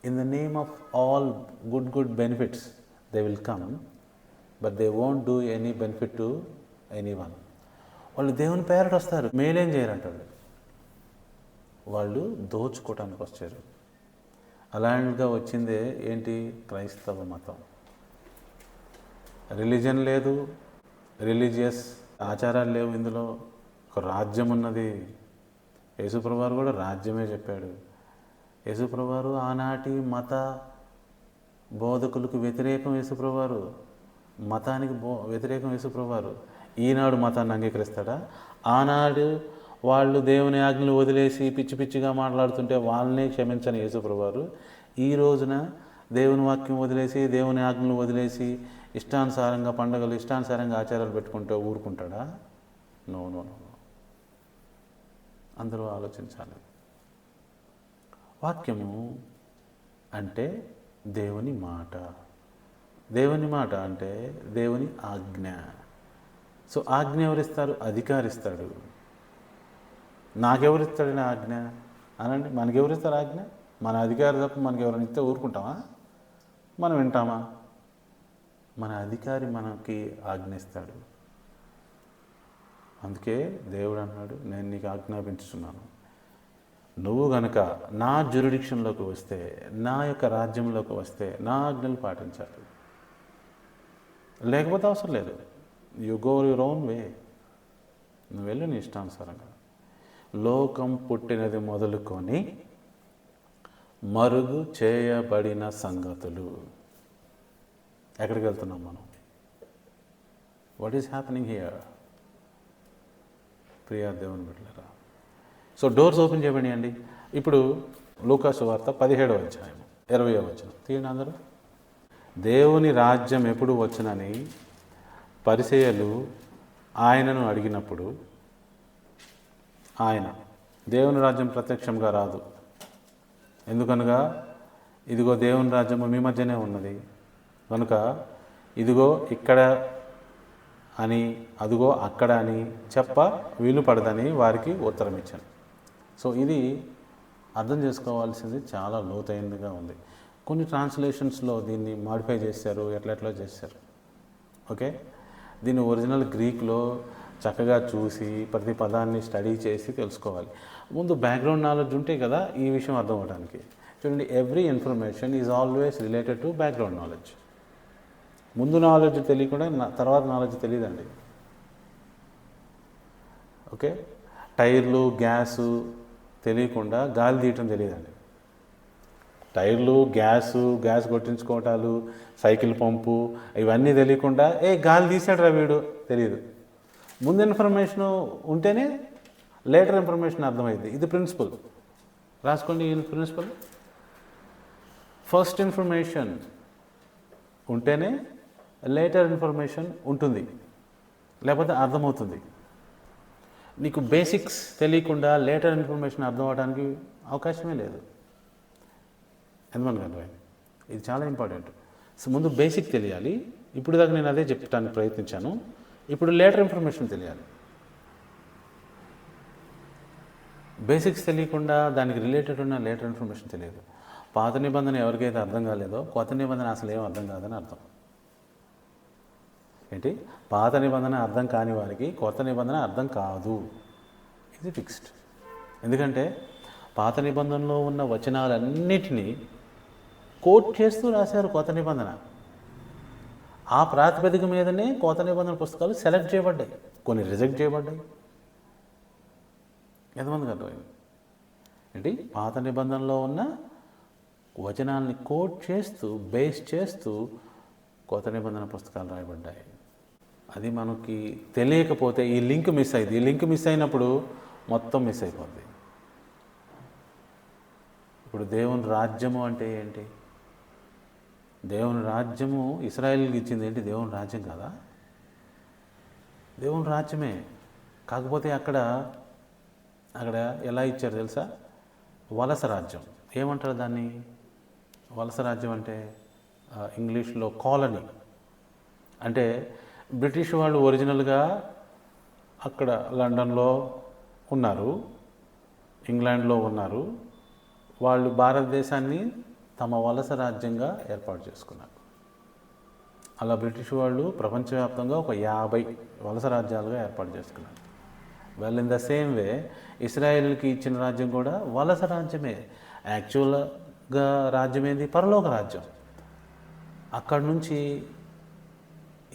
in the name of all good benefits they will come, but they won't do any benefit to any one. వాళ్ళు దేవుని పేరట వస్తారు, మేలేం చేయరంటాడు. వాళ్ళు దోచుకోవటానికి వచ్చారు. అలాంటిగా వచ్చిందే ఏంటి? క్రైస్తవ మతం. రిలీజన్ లేదు, రిలీజియస్ ఆచారాలు లేవు, ఇందులో ఒక రాజ్యం ఉన్నది. యేసుప్రభువారు కూడా రాజ్యమే చెప్పాడు. యేసుప్రభువారు ఆనాటి మత బోధకులకు వ్యతిరేకం యేసుప్రభువారు, మతానికి వ్యతిరేకం యేసుప్రభువారు. ఈనాడు మతాన్ని అంగీకరిస్తాడా? ఆనాడు వాళ్ళు దేవుని ఆజ్ఞలు వదిలేసి పిచ్చి పిచ్చిగా మాట్లాడుతుంటే వాళ్ళనే క్షమించని యేసుప్రభువారు ఈ రోజున దేవుని వాక్యం వదిలేసి, దేవుని ఆజ్ఞలు వదిలేసి ఇష్టానుసారంగా పండుగలు, ఇష్టానుసారంగా ఆచారాలు పెట్టుకుంటే ఊరుకుంటాడా? No no no. అందరూ ఆలోచించాలి. వాక్యము అంటే దేవుని మాట. దేవుని మాట అంటే దేవుని ఆజ్ఞ. సో ఆజ్ఞ ఎవరిస్తారు? అధికారిస్తాడు. నాకెవరిస్తాడని ఆజ్ఞ అనండి. మనకెవరిస్తారు ఆజ్ఞ? మన అధికారి తప్ప మనకి ఎవరైనా ఇస్తే ఊరుకుంటామా? మనం వింటామా? మన అధికారి మనకి ఆజ్ఞిస్తాడు. అందుకే దేవుడు అన్నాడు, నేను నీకు ఆజ్ఞాపించుతున్నాను, నువ్వు గనక నా జ్యూరిడిక్షన్లోకి వస్తే, నా యొక్క రాజ్యంలోకి వస్తే నా ఆజ్ఞలు పాటించాలి. లేకపోతే అవసరం లేదు. You go your own way. నువ్వు వెళ్ళు నీ ఇష్టానుసారంగా. లోకం పుట్టినది మొదలుకొని మరుగు చేయబడిన సంగతులు. ఎక్కడికి వెళ్తున్నాం మనం? What is happening here? Priya దేవుని బిడ్డలారా, సో డోర్స్ ఓపెన్ చేయబడియండి. ఇప్పుడు లూకా సువార్త 17వ అధ్యాయం 20వ వచనం తీయండి అందరూ. దేవుని రాజ్యం ఎప్పుడు వచ్చునని పరిసయ్యులు ఆయనను అడిగినప్పుడు, ఆయన దేవుని రాజ్యం ప్రత్యక్షంగా రాదు, ఎందుకనగా ఇదిగో దేవుని రాజ్యము మీ మధ్యనే ఉన్నది, కనుక ఇదిగో ఇక్కడ అని అదిగో అక్కడ అని చెప్ప వీలు పడదని వారికి ఉత్తరం ఇచ్చాను. సో ఇది అర్థం చేసుకోవాల్సింది చాలా లోతైనదిగా ఉంది. కొన్ని ట్రాన్స్లేషన్స్లో దీన్ని మాడిఫై చేశారు, ఎట్లా చేశారు. ఓకే, దీన్ని ఒరిజినల్ గ్రీక్లో చక్కగా చూసి ప్రతి పదాన్ని స్టడీ చేసి తెలుసుకోవాలి. ముందు బ్యాక్గ్రౌండ్ నాలెడ్జ్ ఉంటే కదా ఈ విషయం అర్థం అవడానికి. చూడండి, every information is always related to background knowledge. ముందు నాలెడ్జ్ తెలియకుండా తర్వాత నాలెడ్జ్ తెలియదండి. ఓకే, టైర్లు గ్యాసు తెలియకుండా గాలి తీయటం తెలియదండి. టైర్లు గ్యాస్ కొట్టించుకోవటాలు, సైకిల్ పంపు ఇవన్నీ తెలియకుండా గాలి తీసాడు రా వీడు తెలియదు. ముందు ఇన్ఫర్మేషన్ ఉంటేనే లేటర్ ఇన్ఫర్మేషన్ అర్థమైంది. ఇది ప్రిన్సిపల్, రాసుకోండి ఈ ప్రిన్సిపల్. ఫస్ట్ ఇన్ఫర్మేషన్ ఉంటేనే లేటర్ ఇన్ఫర్మేషన్ ఉంటుంది, లేకపోతే అర్థమవుతుంది. నీకు బేసిక్స్ తెలియకుండా లేటర్ ఇన్ఫర్మేషన్ అర్థం అవడానికి అవకాశమే లేదు. ఎంతమంది అర్థమైంది? ఇది చాలా ఇంపార్టెంట్. సో ముందు బేసిక్ తెలియాలి. ఇప్పుడు దాకా నేను అదే చెప్పడానికి ప్రయత్నించాను. ఇప్పుడు లేటర్ ఇన్ఫర్మేషన్ తెలియాలి. బేసిక్స్ తెలియకుండా దానికి రిలేటెడ్ ఉన్న లేటర్ ఇన్ఫర్మేషన్ తెలియదు. పాత నిబంధన ఎవరికైతే అర్థం కాలేదో కొత్త నిబంధన అసలు ఏం అర్థం కాదని అర్థం. ఏంటి? పాత నిబంధన అర్థం కాని వారికి కొత్త నిబంధన అర్థం కాదు. ఇది ఫిక్స్డ్. ఎందుకంటే పాత నిబంధనలో ఉన్న వచనాలన్నిటినీ కోట్ చేస్తూ రాశారు కొత్త నిబంధన. ఆ ప్రాతిపదిక మీదనే కొత్త నిబంధన పుస్తకాలు సెలెక్ట్ చేయబడ్డాయి, కొన్ని రిజెక్ట్ చేయబడ్డాయి. ఎంతమందికి అర్థమైంది? ఏంటి? పాత నిబంధనలో ఉన్న వచనాల్ని కోట్ చేస్తూ బేస్ చేస్తూ కొత్త నిబంధన పుస్తకాలు రాయబడ్డాయి. అది మనకి తెలియకపోతే ఈ లింక్ మిస్ అయింది. ఈ లింక్ మిస్ అయినప్పుడు మొత్తం మిస్ అయిపోద్ది. ఇప్పుడు దేవుని రాజ్యము అంటే ఏంటి? దేవుని రాజ్యము ఇశ్రాయేలుకి ఇచ్చింది ఏంటి? దేవుని రాజ్యం కదా, దేవుని రాజ్యమే. కాకపోతే అక్కడ ఎలా ఇచ్చారు తెలుసా? వలస రాజ్యం. ఏమంటారు దాన్ని? వలస రాజ్యం అంటే ఇంగ్లీష్లో కాలనీ. అంటే బ్రిటిష్ వాళ్ళు ఒరిజినల్గా అక్కడ లండన్లో ఉన్నారు, ఇంగ్లాండ్లో ఉన్నారు. వాళ్ళు భారతదేశాన్ని తమ వలస రాజ్యంగా ఏర్పాటు చేసుకున్నారు. అలా బ్రిటిష్ వాళ్ళు ప్రపంచవ్యాప్తంగా ఒక 50 వలస రాజ్యాలుగా ఏర్పాటు చేసుకున్నారు. Well in the same way ఇశ్రాయేలుకి ఇచ్చిన రాజ్యం కూడా వలస రాజ్యమే. యాక్చువల్గా రాజ్యం ఏంది? పరలోక రాజ్యం. అక్కడి నుంచి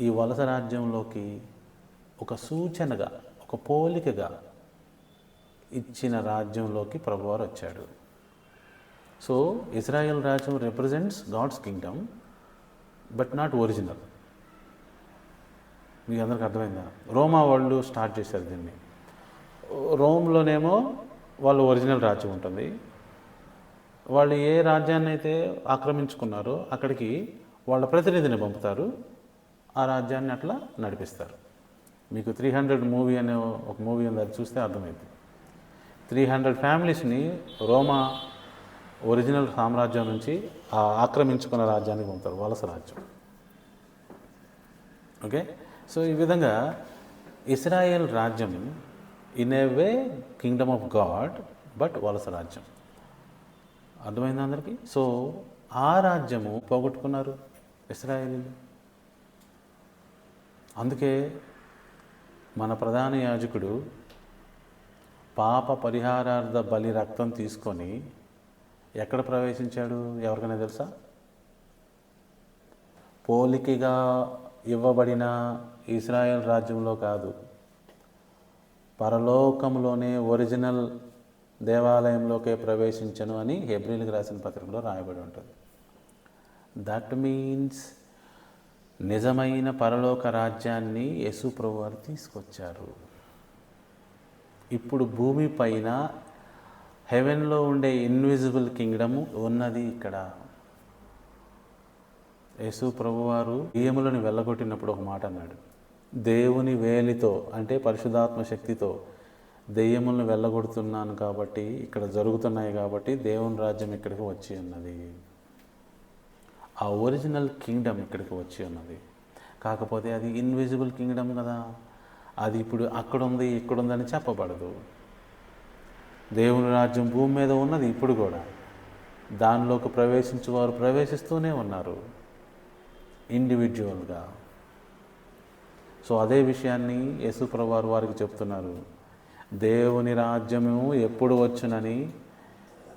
ఈ వలస రాజ్యంలోకి ఒక సూచనగా, ఒక పోలికగా ఇచ్చిన రాజ్యంలోకి ప్రభువారు వచ్చాడు. సో ఇజ్రాయెల్ రాజ్యం represents God's kingdom but not original. మీకు అందరికి అర్థమైందా? రోమా వాళ్ళు స్టార్ట్ చేశారు దీన్ని. రోమ్లోనేమో వాళ్ళు ఒరిజినల్ రాజ్యం ఉంటుంది. వాళ్ళు ఏ రాజ్యాన్ని అయితే ఆక్రమించుకున్నారో అక్కడికి వాళ్ళ ప్రతినిధిని పంపుతారు, ఆ రాజ్యాన్ని అట్లా నడిపిస్తారు. మీకు 300 మూవీ అనే ఒక మూవీ ఉంది, అది చూస్తే అర్థమైంది. 300 ఫ్యామిలీస్ని రోమా ఒరిజినల్ సామ్రాజ్యం నుంచి ఆ ఆక్రమించుకున్న రాజ్యానికి పంపుతారు, వలస రాజ్యం. ఓకే, సో ఈ విధంగా ఇస్రాయేల్ రాజ్యం in a way Kingdom of God but వలస రాజ్యం. అర్థమైంది అందరికీ? సో ఆ రాజ్యము పోగొట్టుకున్నారు ఇశ్రాయేలీలు. అందుకే మన ప్రధాన యాజకుడు పాప పరిహారార్థ బలి రక్తం తీసుకొని ఎక్కడ ప్రవేశించాడు? ఎవరికైనా తెలుసా? పోలికగా ఇవ్వబడిన ఇశ్రాయేల్ రాజ్యంలో కాదు, పరలోకంలోనే ఒరిజినల్ దేవాలయంలోకే ప్రవేశించను అని హెబ్రీలకు రాసిన పత్రికలో రాయబడి ఉంటుంది. దట్ మీన్స్ నిజమైన పరలోక రాజ్యాన్ని యేసు ప్రభువారు తీసుకొచ్చారు. ఇప్పుడు భూమి పైన హెవెన్లో ఉండే ఇన్విజిబుల్ కింగ్డమ్ ఉన్నది ఇక్కడ. యేసు ప్రభువారు దెయ్యములను వెళ్ళగొట్టినప్పుడు ఒక మాట అన్నాడు, దేవుని వేలితో అంటే పరిశుద్ధాత్మ శక్తితో దెయ్యములను వెళ్ళగొడుతున్నాను కాబట్టి, ఇక్కడ జరుగుతున్నాయి కాబట్టి దేవుని రాజ్యం ఇక్కడికి వచ్చి ఉన్నది. ఆ ఒరిజినల్ కింగ్డమ్ ఇక్కడికి వచ్చి ఉన్నది. కాకపోతే అది ఇన్విజిబుల్ కింగ్డమ్ కదా, అది ఇప్పుడు అక్కడ ఉంది ఇక్కడ ఉందని చెప్పబడదు. దేవుని రాజ్యం భూమి మీద ఉన్నది ఇప్పుడు కూడా, దానిలోకి ప్రవేశించేవారు ప్రవేశిస్తూనే ఉన్నారు ఇండివిజువల్గా. సో అదే విషయాన్ని యేసు ప్రభువారు వారికి చెప్తున్నారు. దేవుని రాజ్యము ఎప్పుడు వచ్చునని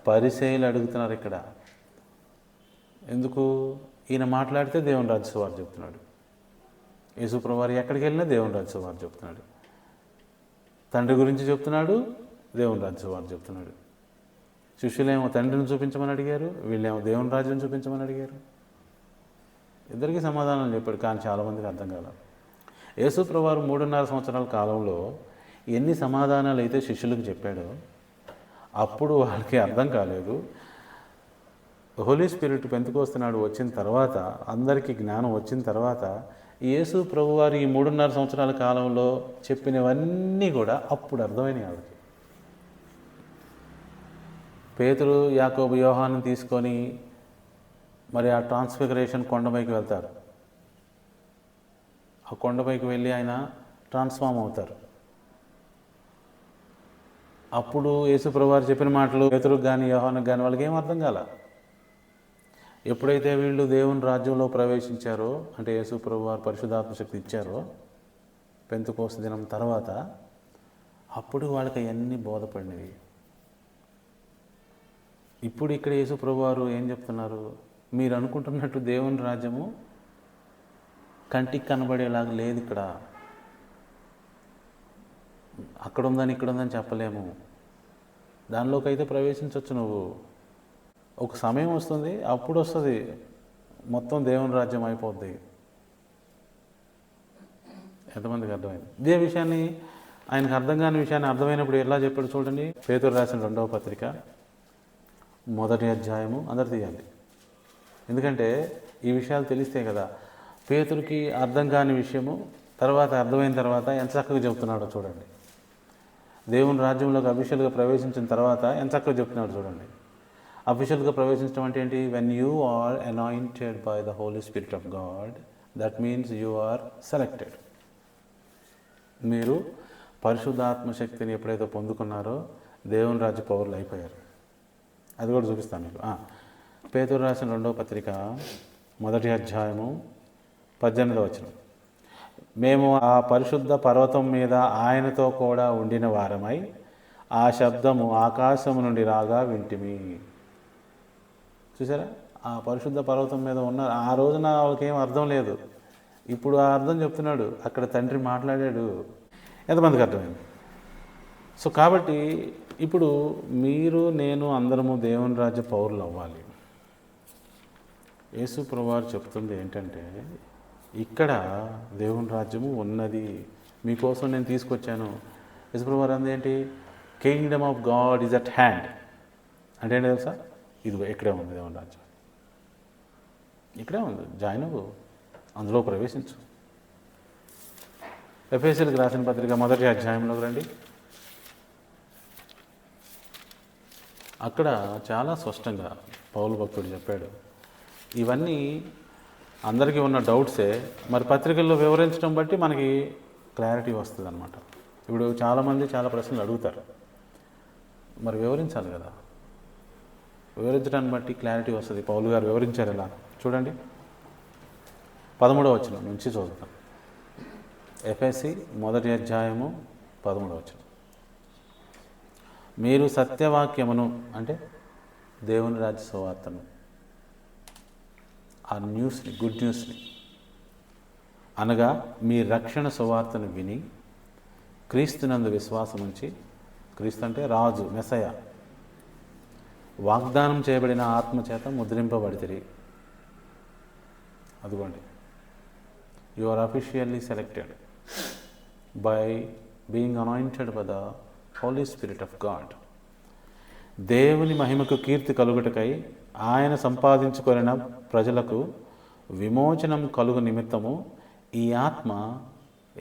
పరిసయ్యులు అడుగుతున్నారు ఇక్కడ. ఎందుకు? ఈయన మాట్లాడితే దేవుని రాజ్యం వారు చెప్తున్నాడు. యేసు ప్రభువారు ఎక్కడికి వెళ్ళినా దేవుని రాజ్యం వారు చెప్తున్నాడు. తండ్రి గురించి చెప్తున్నాడు, దేవుని రాజ్యం వారు చెప్తున్నాడు. శిష్యులేమో తండ్రిని చూపించమని అడిగారు, వీళ్ళేమో దేవుని రాజ్యం చూపించమని అడిగారు. ఇద్దరికీ సమాధానం చెప్పాడు, కానీ చాలామందికి అర్థం కాలేదు. యేసు ప్రభువారు 3.5 సంవత్సరాల కాలంలో ఎన్ని సమాధానాలు అయితే శిష్యులకు చెప్పాడో అప్పుడు వాళ్ళకి అర్థం కాలేదు. హోలీ స్పిరిట్ పెంతెకొస్తు వచ్చిన తర్వాత, అందరికీ జ్ఞానం వచ్చిన తర్వాత యేసు ప్రభువారు ఈ 3.5 సంవత్సరాల కాలంలో చెప్పినవన్నీ కూడా అప్పుడు అర్థమైనాయి వాళ్ళకి. పేతురు, యాకోబు, యోహాను తీసుకొని మరి ఆ ట్రాన్స్ఫిగరేషన్ కొండపైకి వెళ్తారు. ఆ కొండపైకి వెళ్ళి ఆయన ట్రాన్స్ఫామ్ అవుతారు. అప్పుడు యేసు ప్రభువారు చెప్పిన మాటలు పేతురుకు కానీ యోహానుకు కానీ వాళ్ళకి ఏం అర్థం కాల. ఎప్పుడైతే వీళ్ళు దేవుని రాజ్యంలో ప్రవేశించారో, అంటే యేసు ప్రభువారు పరిశుద్ధాత్మ శక్తి ఇచ్చారో పెంతెకొస్తు దినం తర్వాత, అప్పుడు వాళ్ళకి అవన్నీ బోధపడినవి. ఇప్పుడు ఇక్కడ యేసు ప్రభువారు ఏం చెప్తున్నారు? మీరు అనుకుంటున్నట్టు దేవుని రాజ్యము కంటికి కనబడేలాగా లేదు ఇక్కడ. అక్కడ ఉందని ఇక్కడ ఉందని చెప్పలేము. దానిలోకి అయితే ప్రవేశించవచ్చు నువ్వు. ఒక సమయం వస్తుంది, అప్పుడు వస్తుంది మొత్తం దేవుని రాజ్యం అయిపోద్ది. ఎంతమందికి అర్థమైంది? ఇదే విషయాన్ని ఆయనకు అర్థం కాని విషయాన్ని అర్థమైనప్పుడు ఎలా చెప్పాడు చూడండి. పేతురు రాసిన 2వ పత్రిక 1వ అధ్యాయము. అందరు తీయాలి, ఎందుకంటే ఈ విషయాలు తెలిస్తే కదా. పేతురుకి అర్థం కాని విషయము తర్వాత అర్థమైన తర్వాత ఎంత చక్కగా చెప్తున్నాడో చూడండి. దేవుని రాజ్యంలోకి అఫీషియల్గా ప్రవేశించిన తర్వాత ఎంత చక్కగా చెప్తున్నాడు చూడండి. అఫీషియల్గా ప్రవేశించడం అంటే ఏంటి? When you are anointed by the Holy Spirit of God, that means you are selected. మీరు పరిశుద్ధాత్మ శక్తిని ఎప్పుడైతే పొందుకున్నారో దేవుని రాజ్య పౌరులు అయిపోయారు. అది కూడా చూపిస్తాను మీకు. పేతురు రాసిన 2వ పత్రిక 1వ అధ్యాయము 18వ వచనం. మేము ఆ పరిశుద్ధ పర్వతం మీద ఆయనతో కూడా ఉండిన వారమై ఆ శబ్దము ఆకాశము నుండి రాగా వింటిమి. చూసారా? ఆ పరిశుద్ధ పర్వతం మీద ఉన్న ఆ రోజున వాళ్ళకేం అర్థం లేదు. ఇప్పుడు ఆ అర్థం చెప్తున్నాడు. అక్కడ తండ్రి మాట్లాడాడు. ఎంతమందికి అర్థమైంది? సో కాబట్టి ఇప్పుడు మీరు నేను అందరము దేవుని రాజ్య పౌరులు అవ్వాలి. యేసు ప్రభువారు చెప్తుంది ఏంటంటే, ఇక్కడ దేవుని రాజ్యము ఉన్నది, మీకోసం నేను తీసుకొచ్చాను. యేసు ప్రభువారు అంది ఏంటి? Kingdom of God is at hand. అంటే ఏంటి తెలుసా? ఇది ఇక్కడే ఉంది దేవుని రాజ్యం, ఇక్కడే ఉంది. జాయిన్ అవ్వు, అందులో ప్రవేశించు. ఎఫెసీయులకు రాసిన పత్రిక 1వ అధ్యాయంలోకి రండి. అక్కడ చాలా స్పష్టంగా పౌలు భక్తుడు చెప్పాడు. ఇవన్నీ అందరికీ ఉన్న డౌట్సే, మరి పత్రికల్లో వివరించడం బట్టి మనకి క్లారిటీ వస్తుంది అనమాట. ఇప్పుడు చాలామంది చాలా ప్రశ్నలు అడుగుతారు, మరి వివరించాలి కదా. వివరించడాన్ని బట్టి క్లారిటీ వస్తుంది. పౌలు గారు వివరించారు ఎలా చూడండి. 13వ వచనం నుంచి చదువుతాం. ఎఫెసీ 1వ అధ్యాయము 13వ వచనం. మీరు సత్యవాక్యమును, అంటే దేవుని రాజ్య సువార్తను, ఆ న్యూస్ని, గుడ్ న్యూస్ని, అనగా మీ రక్షణ సువార్తను విని క్రీస్తునందు విశ్వాసం ఉంచి, క్రీస్తు అంటే రాజు, మెస్సయ, వాగ్దానం చేయబడిన ఆత్మచేత ముద్రింపబడితిరి. అదిగోండి, you are officially selected by being anointed by the Holy Spirit of God. దేవుని మహిమకు కీర్తి కలుగుటకై ఆయన సంపాదించుకొనిన ప్రజలకు విమోచనం కలుగు నిమిత్తము ఈ ఆత్మ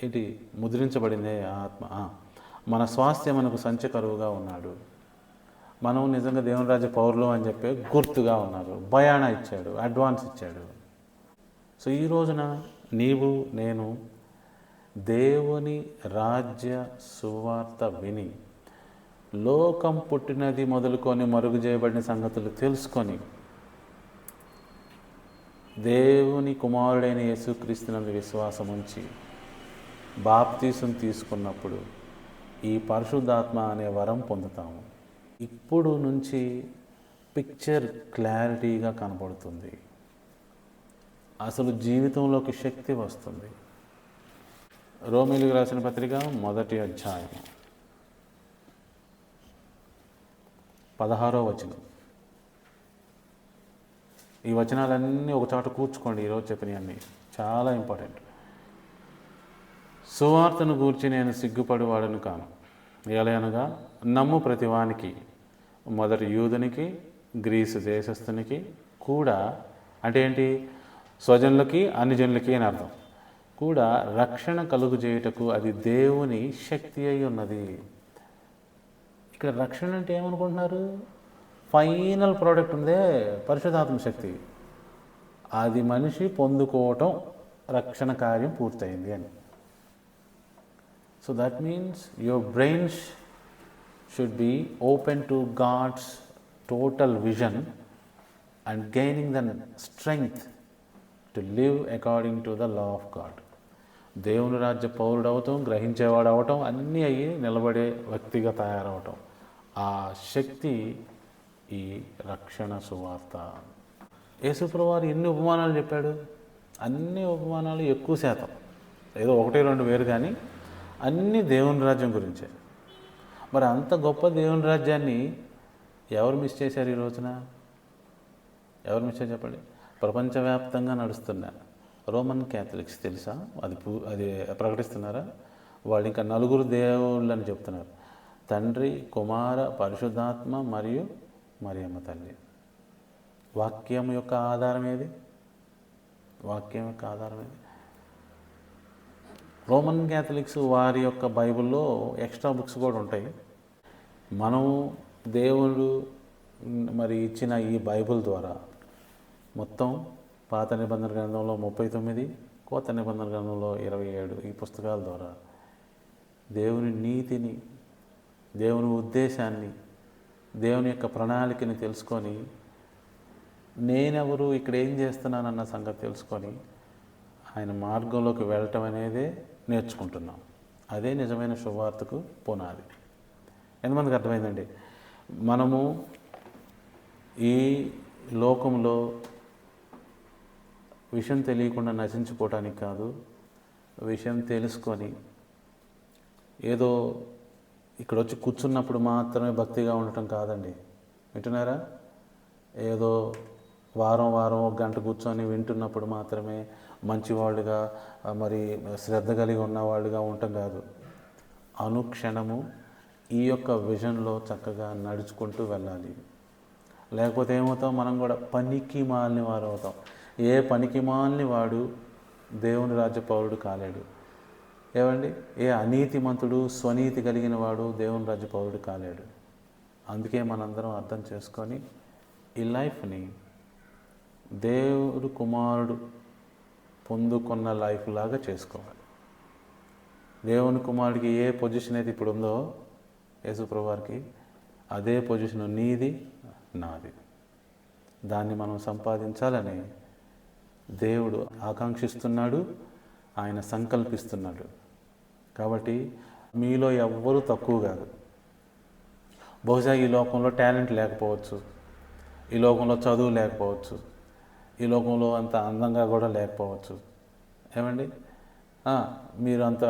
ఏంటి ముద్రించబడిందే. ఆత్మ మన స్వాస్థ్యమునకు సంచకరువుగా ఉన్నాడు. మనం నిజంగా దేవుని రాజ్య పౌరులు అని చెప్పి గుర్తుగా ఉన్నారు. బయాణ ఇచ్చాడు, అడ్వాన్స్ ఇచ్చాడు. సో ఈ రోజున నీవు నేను దేవుని రాజ్య సువార్త విని, లోకం పుట్టినది మొదలుకొని మరుగు చేయబడిన సంగతులు తెలుసుకొని, దేవుని కుమారుడైన యేసుక్రీస్తునందు విశ్వాసం ఉంచి బాప్తీసం తీసుకున్నప్పుడు ఈ పరిశుద్ధాత్మ అనే వరం పొందుతాము. ఇప్పుడు నుంచి పిక్చర్ క్లారిటీగా కనపడుతుంది. అసలు జీవితంలోకి శక్తి వస్తుంది. రోమీయులకు రాసిన పత్రిక 1వ అధ్యాయం 16వ వచనం. ఈ వచనాలన్నీ ఒక చోట కూర్చుకోండి. ఈరోజు చెప్పినవన్నీ చాలా ఇంపార్టెంట్. సువార్తను గూర్చి నేను సిగ్గుపడివాడను కాను, ఎలయనగా నమ్ము ప్రతివానికి, మొదటి యూదునికి గ్రీసు దేశస్థునికి కూడా, అంటే ఏంటి, స్వజనులకి అన్ని జనులకి అని అర్థం, కూడా రక్షణ కలుగు చేయుటకు అది దేవుని శక్తి అయి ఉన్నది. ఇక్కడ రక్షణ అంటే ఏమనుకుంటున్నారు? ఫైనల్ ప్రోడక్ట్ ఉందే పరిశుద్ధాత్మ శక్తి, అది మనిషి పొందుకోవటం రక్షణ కార్యం పూర్తయింది అని. So that means your brains should be open to God's total vision and gaining the strength to live according to the law of God. దేవుని రాజ్య పౌరుడు అవటం, గ్రహించేవాడు అవటం, అన్నీ అయ్యి నిలబడే వ్యక్తిగా తయారవటం, ఆ శక్తి ఈ రక్షణ సువార్త. యేసుప్రభువు వారు ఎన్ని ఉపమానాలు చెప్పాడు? అన్ని ఉపమానాలు ఎక్కువ శాతం, ఏదో 1-2 వేరు, కానీ అన్నీ దేవుని రాజ్యం గురించే. మరి అంత గొప్ప దేవుని రాజ్యాన్ని ఎవరు మిస్ చేశారు ఈ రోజున? ఎవరు మిస్ చేశారు చెప్పండి? ప్రపంచవ్యాప్తంగా నడుస్తున్న రోమన్ క్యాథలిక్స్ తెలుసా? అది ప్రకటిస్తున్నారా? వాళ్ళు ఇంకా 4 దేవుళ్ళని చెప్తున్నారు. తండ్రి, కుమార, పరిశుద్ధాత్మ మరియు మరియమ్మ తల్లి. వాక్యం యొక్క ఆధారం ఏది? వాక్యం యొక్క ఆధారం ఏది? రోమన్ క్యాథలిక్స్ వారి యొక్క బైబిల్లో ఎక్స్ట్రా బుక్స్ కూడా ఉంటాయి. మనం దేవుడు మరి ఇచ్చిన ఈ బైబిల్ ద్వారా మొత్తం పాత నిబంధన గ్రంథంలో 39, కొత్త నిబంధన గ్రంథంలో 27 ఈ పుస్తకాల ద్వారా దేవుని నీతిని, దేవుని ఉద్దేశాన్ని, దేవుని యొక్క ప్రణాళికని తెలుసుకొని, నేనెవరు, ఇక్కడ ఏం చేస్తున్నానన్న సంగతి తెలుసుకొని ఆయన మార్గంలోకి వెళ్ళటం అనేదే నేర్చుకుంటున్నాం. అదే నిజమైన శుభవార్తకు పునాది. ఎంతమందికి అర్థమైందండి? మనము ఈ లోకంలో విషయం తెలియకుండా నశించుకోవటానికి కాదు, విషయం తెలుసుకొని ఏదో ఇక్కడ వచ్చి కూర్చున్నప్పుడు మాత్రమే భక్తిగా ఉండటం కాదండి. వింటున్నారా? ఏదో వారం ఒక గంట కూర్చొని వింటున్నప్పుడు మాత్రమే మంచివాళ్ళుగా మరి శ్రద్ధ కలిగి ఉన్నవాళ్ళుగా ఉండటం కాదు. అనుక్షణము ఈ యొక్క విజన్లో చక్కగా నడుచుకుంటూ వెళ్ళాలి. లేకపోతే ఏమవుతాం, మనం కూడా పనికి మాలిన వారు అవుతాం. ఏ పనికి మాలిన వాడు దేవుని రాజ్య పౌరుడు కాలేడు. ఏమండి? ఏ అనీతిమంతుడు స్వనీతి కలిగిన వాడు దేవుని రాజ్య పౌరుడు కాలేడు. అందుకే మనందరం అర్థం చేసుకొని ఈ లైఫ్ని దేవుడు కుమారుడు పొందుకున్న లైఫ్ లాగా చేసుకోవాలి. దేవుని కుమారుడికి ఏ పొజిషన్ అయితే ఇప్పుడు ఉందో యేసుప్రభు వారికి, అదే పొజిషన్ నీది నాది. దాన్ని మనం సంపాదించాలని దేవుడు ఆకాంక్షిస్తున్నాడు, ఆయన సంకల్పిస్తున్నాడు. కాబట్టి మీలో ఎవ్వరూ తక్కువ కాదు. బహుశా ఈ లోకంలో టాలెంట్ లేకపోవచ్చు, ఈ లోకంలో చదువు లేకపోవచ్చు, ఈ లోకంలో అంత అందంగా కూడా లేకపోవచ్చు. ఏమండి? మీరు అంత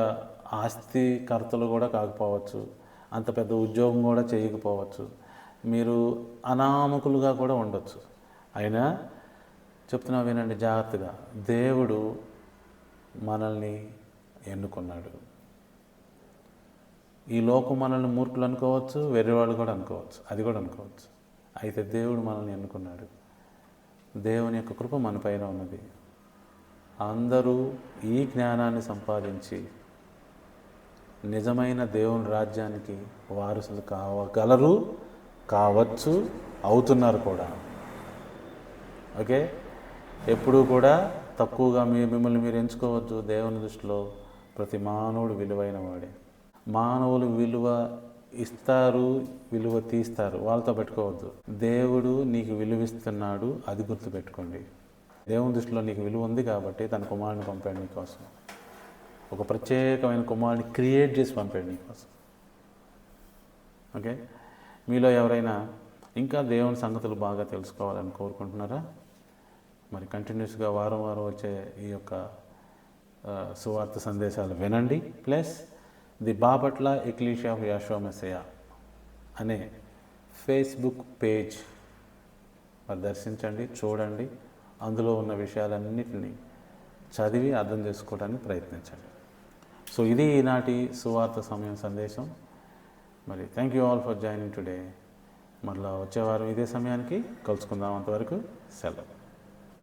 ఆస్తికర్తలు కూడా కాకపోవచ్చు, అంత పెద్ద ఉద్యోగం కూడా చేయకపోవచ్చు, మీరు అనామకులుగా కూడా ఉండొచ్చు. అయినా చెప్తున్నా వినండి జాగ్రత్తగా, దేవుడు మనల్ని ఎన్నుకున్నాడు. ఈ లోకం మనల్ని మూర్ఖులు అనుకోవచ్చు, వెర్రివాళ్ళు కూడా అనుకోవచ్చు, అది కూడా అనుకోవచ్చు. అయితే దేవుడు మనల్ని ఎన్నుకున్నాడు. దేవుని యొక్క కృప మన పైన ఉన్నది. అందరూ ఈ జ్ఞానాన్ని సంపాదించి నిజమైన దేవుని రాజ్యానికి వారసులు కావగలరు, కావచ్చు, అవుతున్నారు కూడా. ఓకే? ఎప్పుడూ కూడా తక్కువగా మిమ్మల్ని మీరు ఎంచుకోవద్దు. దేవుని దృష్టిలో ప్రతి మానవుడు విలువైన వాడే. మానవులు విలువ ఇస్తారు, విలువ తీస్తారు, వాళ్ళతో పెట్టుకోవద్దు. దేవుడు నీకు విలువిస్తున్నాడు, అది గుర్తుపెట్టుకోండి. దేవుని దృష్టిలో నీకు విలువ ఉంది కాబట్టి తన కుమారుని పంపాడు నీకోసం. ఒక ప్రత్యేకమైన కుమారుని క్రియేట్ చేసి పంపాడు నీకోసం. ఓకే? మీలో ఎవరైనా ఇంకా దేవుని సంగతులు బాగా తెలుసుకోవాలని కోరుకుంటున్నారా? మరి కంటిన్యూస్గా వారం వచ్చే ఈ యొక్క సువార్త సందేశాలు వినండి. Plus the Bapatla ecclesia of Jehovah Messiah అనే ఫేస్బుక్ పేజ్ మరి దర్శించండి, చూడండి. అందులో ఉన్న విషయాలన్నింటినీ చదివి అర్థం చేసుకోవడానికి ప్రయత్నించండి. సో ఇది ఈనాటి సువార్త సమయం సందేశం. మరి thank you all for joining today. మరలా వచ్చేవారం ఇదే సమయానికి కలుసుకుందాం. అంతవరకు సెలవు.